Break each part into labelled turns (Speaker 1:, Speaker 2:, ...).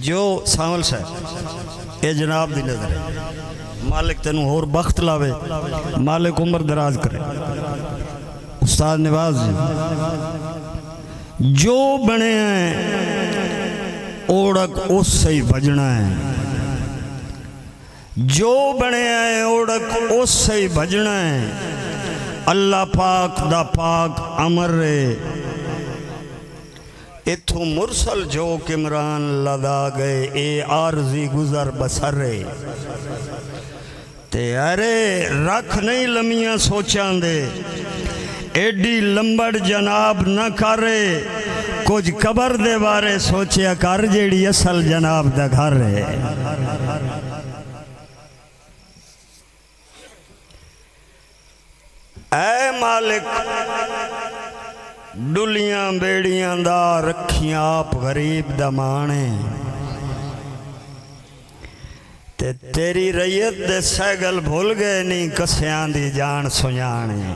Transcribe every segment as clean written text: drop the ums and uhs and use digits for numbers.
Speaker 1: जो सावल साहब ये जनाब दी नजर है। मालिक तेनू होर बख्त लावे, मालिक उम्र दराज करे। उस्ताद नवाज जी जो बने हैं ओढ़क उससे ही भजना है, जो बने हैं ओढ़क उससे ही भजना है। अल्लाह पाक दा पाक अमर रे इथों मुरसल जो किमरान लदा गए ए आरजी गुजर बसर रे ते अरे रख नहीं लमियां सोचां दे एडी लंबड़ जनाब न करे कुछ कबर दे बारे सोचिया कर जेड़ी असल जनाब दा घर है। ऐ मालिक डुलियां बेड़ियां दा रखियां आप गरीब दा माने ते तेरी रैयत दे सैगल भूल गए नहीं कसियां दी जान सुजाने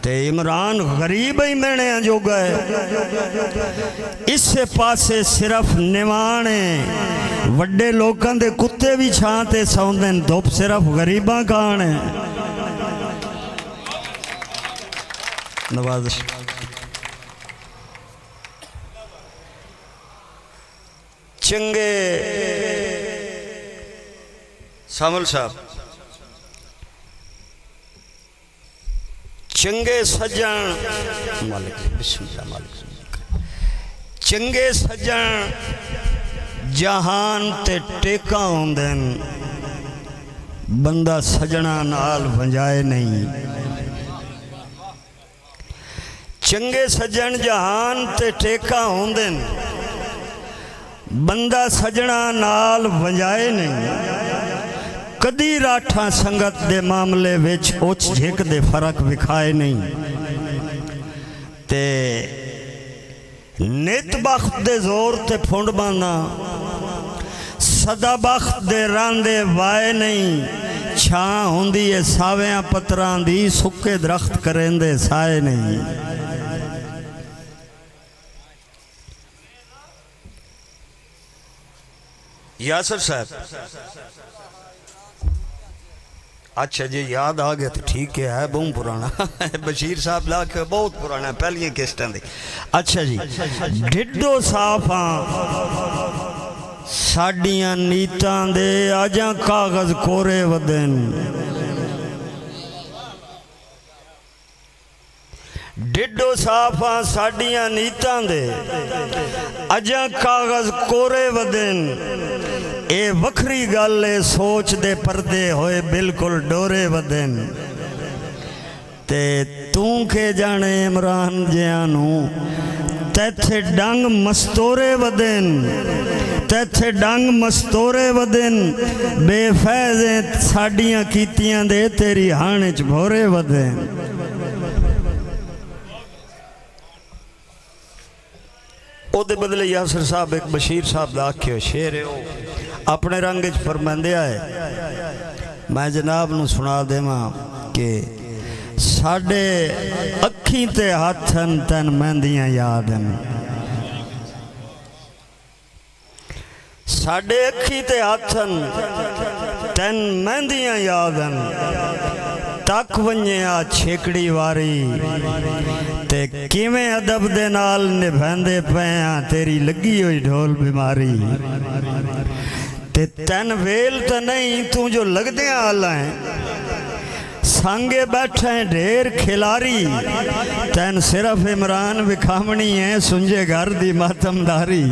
Speaker 1: ते इमरान गरीब ही मैंने जो गए। इस पासे सिर्फ निवाने वड्डे लोगों दे कुत्ते भी छां ते सौंदे धुप सिर्फ गरीबां कान है। नवाज़ चंगे सामल साहब चंगे सज्जन मालिक बिस्मिल्लाह मालिक चंगे सज्जन जहान ते टेका होंदे बंदा सजना नाल वंजाए नहीं। चंगे सज्जन जहान ते टेका होंदे बंदा सजना नाल वंजाए नहीं। कदी राठा संगत दे मामले विच उच झिक दे फर्क विखाए नहीं ते नित बख्त दे जोर ते फुंड बांदा सदा बख्त दे रांदे वाए नहीं। छां होंदी है सावियां पत्रां दी सुक्के दरख्त करेंदे साए नहीं। यासर साहब अच्छा जी याद आ गया तो ठीक है बहुत पुराना बशीर साहब ला के बहुत पुराना पहली किस्टें दी। अच्छा जी ढिडो साफ साडियां नीतां दे आजा कागज कोरे वदन ढिडो साफा साडियां नीतां दे अजा कागज कोरे वदन। ए वखरी गल है सोच दे पर्दे होए बिल्कुल डोरे वदन ते तू के जाने इमरान जियानू तैथे डंग मस्तोरे वदन तैथे डंग मस्तोरे वदन बेफैज़े साडियां कीतियां दे तेरी हाण च भोरे वदन। ओदे बदले यासर साहब एक बशीर साहब दा आख्यो शेर है वो अपने रंग च फरमांदे है। मैं जनाब नू सुना देवां कि साडे अखी ते हाथन तन मेहंदियां याद न साडे अखी ते हाथन तन मेहंदियां याद न तक वंजिया छेकड़ी वारी ते किवें अदब दे नाल निभांदे पया तेरी लगी हुई ढोल बीमारी ते तन वेल तो नहीं तू जो लगदे आला है सांगे बैठे ढेर खिलारी तन सिर्फ इमरान विखावनी है सुंजे घर दी मातमदारी।